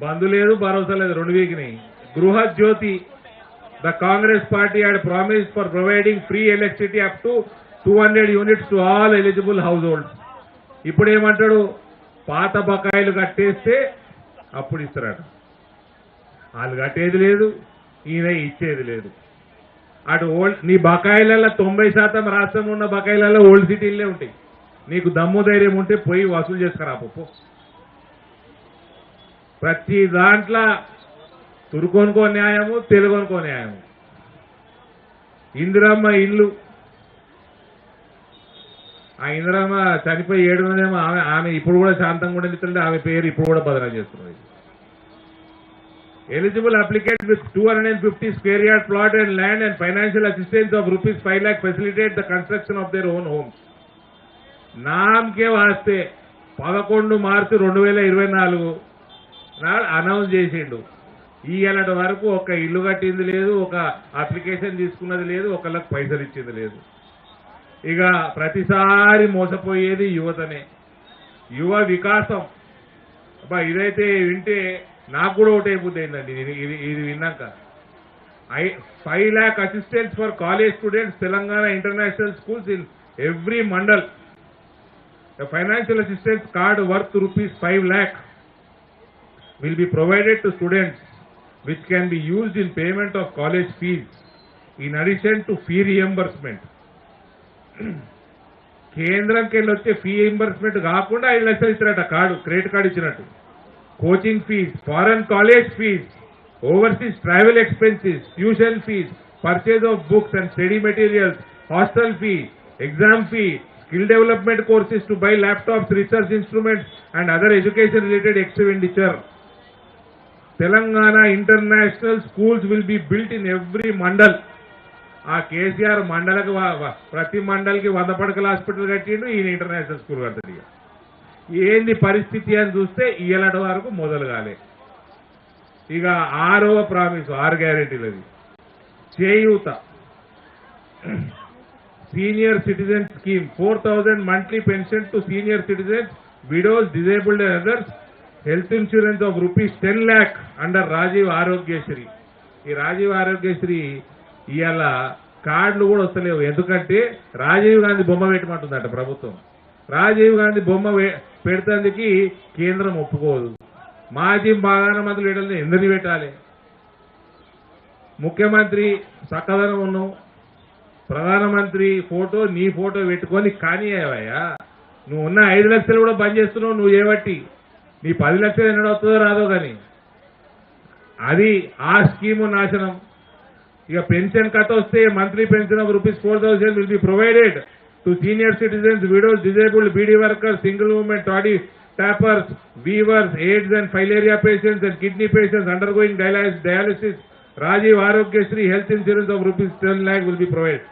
బంధు లేదు, భరోసా లేదు, రెండు వీకినాయి. గృహ జ్యోతి, the Congress party had promised for providing free electricity up to 200 units to all eligible households. ఇప్పుడు ఏమంటాడు, పాత బకాయిలు కట్టేస్తే అప్పుడు ఇస్తారట. వాళ్ళు కట్టేది లేదు, ఈయన ఇచ్చేది లేదు. అటు ఓల్డ్ నీ బకాయిలలో 90% రాష్ట్రంలో ఉన్న బకాయిలలో ఓల్డ్ సిటీలే ఉంటాయి. నీకు దమ్ము ధైర్యం ఉంటే పోయి వసూలు చేసుకురా పప్పు. ప్రతి దాంట్లో తురుకొనుకో న్యాయము, తెలుగొనుకో న్యాయము. ఇందిరమ్మ ఇల్లు, ఆ ఇందిరమ్మ చనిపోయి 7 ఆమె ఇప్పుడు కూడా శాంతంగా ఉండేది. ఆమె పేరు ఇప్పుడు కూడా బదనాలు చేస్తున్నది. Eligible applicants with 250 square yard plot and land and financial assistance of rupees 5 lakh facilitate the construction of their own homes. నామకే వాస్తే 11 మార్చి 2024 నాడు అనౌన్స్ చేసిండు. ఈయనటి వరకు ఒక ఇల్లు కట్టింది లేదు, ఒక అప్లికేషన్ తీసుకున్నది లేదు, ఒకళ్ళకి పైసలు ఇచ్చింది లేదు. ఇక ప్రతిసారి మోసపోయేది యువతనే. యువ వికాసం అబ్బా, ఇదైతే వింటే నాకు కూడా ఒకటైపోతుంది అయిందండి. ఇది విన్నాక 5 lakh assistants for college students Telangana international schools in every mandal. Financial assistance card worth rupees 5 lakh will be provided to students which can be used in payment of college fees in addition to fee reimbursement. కేంద్రంకి వెళ్ళి వచ్చే fee reimbursement కాకుండా 5 లక్షలు ఇచ్చినట్ట card, credit card ఇచ్చినట్టు. Coaching fees, foreign college fees, overseas travel expenses, tuition fees, purchase of books and study materials, hostel fee, exam fee, skill development courses to buy laptops, research instruments and other education related expenditure. Telangana international schools will be built in every mandal. ఆ కేసీఆర్ మండలకు ప్రతి మండల్కి 100 పడకల hospital కట్టిండు, ఈయన international school కట్టాడు. ఇక ఏంది పరిస్థితి అని చూస్తే ఇయ్యలటి వరకు మొదలు కాలే. ఇక 6వ ప్రామిస్, 6 గ్యారెంటీలది. Cheyutha, senior citizen scheme, 4,000 monthly pension to senior citizens, widows, disabled and others. Health insurance of rupees 10 lakh under Rajiv Aarogyasri. ఈ రాజీవ్ ఆరోగ్యశ్రీ ఇవాళ కార్డులు కూడా వస్తలేవు. ఎందుకంటే రాజీవ్ గాంధీ బొమ్మ పెట్టమంటుందట ప్రభుత్వం. రాజీవ్ గాంధీ బొమ్మ పెడతానికి కేంద్రం ఒప్పుకోదు. మాజీ ప్రధానమంత్రులు పెట్టాలని ఎందుకు పెట్టాలి? ముఖ్యమంత్రి చక్కదనం ఉన్నావు, ప్రధానమంత్రి ఫోటో నీ ఫోటో పెట్టుకొని కానీ అయ్యా నువ్వు ఉన్న 5 లక్షలు కూడా బంద్ చేస్తున్నావు. నువ్వు ఏబట్టి నీ 10 లక్షలు ఎన్నడవుతుందో రాదో కానీ అది ఆ స్కీము నాశనం. ఇక పెన్షన్ కథ వస్తే monthly pension of rupees 4,000 will be provided to senior citizens, widows, disabled, beedi workers, single women, toddy tappers, weavers, AIDS and filaria patients and kidney patients undergoing dialysis. Rajiv Aarogyasri health insurance of rupees 10 lakh will be provide.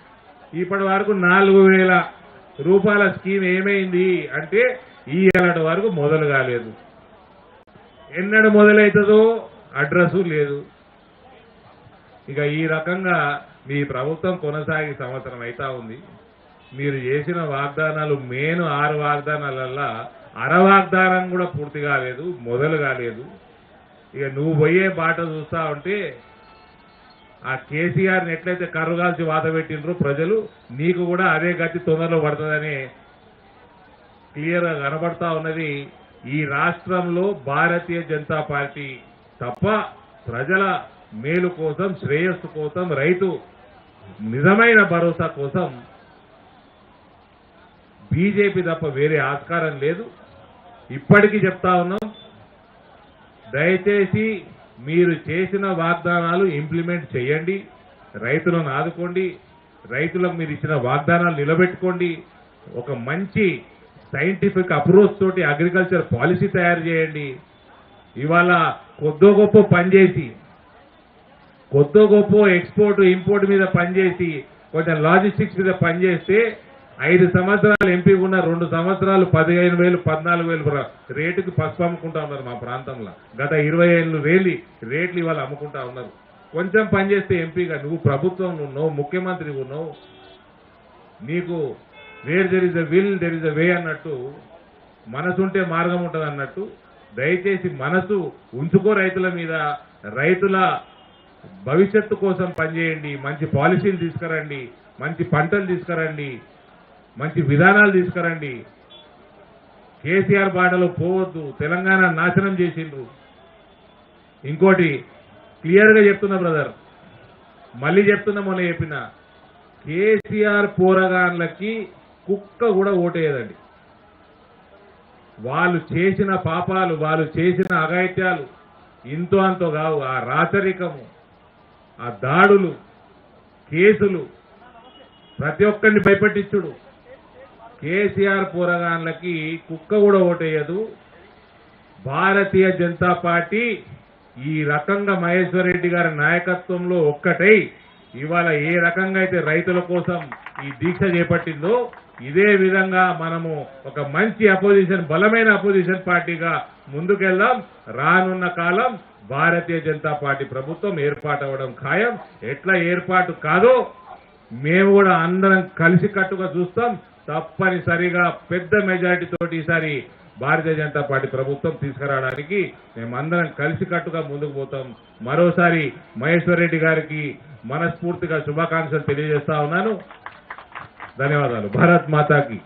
ఇప్పటి వరకు 4,000 రూపాయల scheme ఏమైంది అంటే ఈనాటి వరకు మొదలు కాలేదు. ఎన్నడు మొదలవుతుందో అడ్రస్ లేదు. ఇక ఈ రకంగా మీ ప్రభుత్వం కొనసాగి సంవత్సరం అవుతా ఉంది. మీరు చేసిన వాగ్దానాలు మెయిన్ 6 వాగ్దానాలల్లా అర వాగ్దానం కూడా పూర్తి కాలేదు, మొదలు కాలేదు. ఇక నువ్వు పోయే బాట చూస్తా ఉంటే ఆ కేసీఆర్ని ఎట్లయితే కర్రుగాల్చి వాత పెట్టినరో ప్రజలు, నీకు కూడా అదే గతి తొందరలో పడుతుందని క్లియర్గా కనబడతా ఉన్నది. ఈ రాష్ట్రంలో భారతీయ జనతా పార్టీ తప్ప ప్రజల మేలు కోసం, శ్రేయస్సు కోసం, రైతు నిజమైన భరోసా కోసం బీజేపీ తప్ప వేరే ఆస్కారం లేదు. ఇప్పటికీ చెప్తా ఉన్నాం, దయచేసి మీరు చేసిన వాగ్దానాలు ఇంప్లిమెంట్ చేయండి, రైతులను ఆదుకోండి, రైతులకు మీరు ఇచ్చిన వాగ్దానాలు నిలబెట్టుకోండి. ఒక మంచి సైంటిఫిక్ అప్రోచ్ తోటి అగ్రికల్చర్ పాలసీ తయారు చేయండి. ఇవాళ కొద్దో గొప్ప పనిచేసి, కొద్దో గొప్ప ఎక్స్పోర్ట్ ఇంపోర్ట్ మీద పనిచేసి, కొంచెం లాజిస్టిక్స్ మీద పనిచేస్తే 5 సంవత్సరాలు ఎంపీ ఉన్న 2 సంవత్సరాలు 15,000 14,000 రేటుకి పసుపు అమ్ముకుంటా ఉన్నారు మా ప్రాంతంలో. గత 20 ఏళ్ళు రేట్లు ఇవాళ అమ్ముకుంటా ఉన్నారు. కొంచెం పనిచేస్తే ఎంపీగా నువ్వు ప్రభుత్వం ఉన్నావు, ముఖ్యమంత్రి ఉన్నావు, నీకు where there is a will there is a way అన్నట్టు, మనసుంటే మార్గం ఉంటుంది అన్నట్టు దయచేసి మనసు ఉంచుకో రైతుల మీద. రైతుల భవిష్యత్తు కోసం పనిచేయండి. మంచి పాలసీలు తీసుకురండి, మంచి పంటలు తీసుకురండి, మంచి విధానాలు తీసుకురండి. కేసీఆర్ బాటలో పోవద్దు. తెలంగాణ నాశనం చేసిండ్రు. ఇంకోటి క్లియర్గా చెప్తున్నా బ్రదర్, మళ్ళీ చెప్తున్నా, మొన్న చెప్పిన కేసీఆర్ పోరగాన్లకి కుక్క కూడా ఓటేయదండి. వాళ్ళు చేసిన పాపాలు, వాళ్ళు చేసిన అఘాయిత్యాలు ఇంతో అంతో కావు. ఆ రాచరికము, ఆ దాడులు, కేసులు, ప్రతి ఒక్కరిని భయపెట్టించుడు. కేసీఆర్ పోరగాన్లకి కుక్క కూడా ఓటేయదు. భారతీయ జనతా పార్టీ ఈ రకంగా మహేశ్వర్ రెడ్డి గారి నాయకత్వంలో ఒక్కటై ఇవాళ ఏ రకంగా అయితే రైతుల కోసం ఈ దీక్ష చేపట్టిందో ఇదే విధంగా మనము ఒక మంచి అపోజిషన్, బలమైన అపోజిషన్ పార్టీగా ముందుకెళ్దాం. రానున్న కాలం భారతీయ జనతా పార్టీ ప్రభుత్వం ఏర్పాటు అవ్వడం ఖాయం. ఎట్లా ఏర్పాటు కాదో మేము కూడా అందరం కలిసికట్టుగా చూస్తాం. తప్పనిసరిగా పెద్ద మెజారిటీ తోటి ఈసారి భారతీయ జనతా పార్టీ ప్రభుత్వం తీసుకురావడానికి మేమందరం కలిసికట్టుగా ముందుకు పోతాం. మరోసారి మహేశ్వర్ రెడ్డి గారికి మనస్ఫూర్తిగా శుభాకాంక్షలు తెలియజేస్తా ఉన్నాను. ధన్యవాదాలు. భారత్ మాతాకి.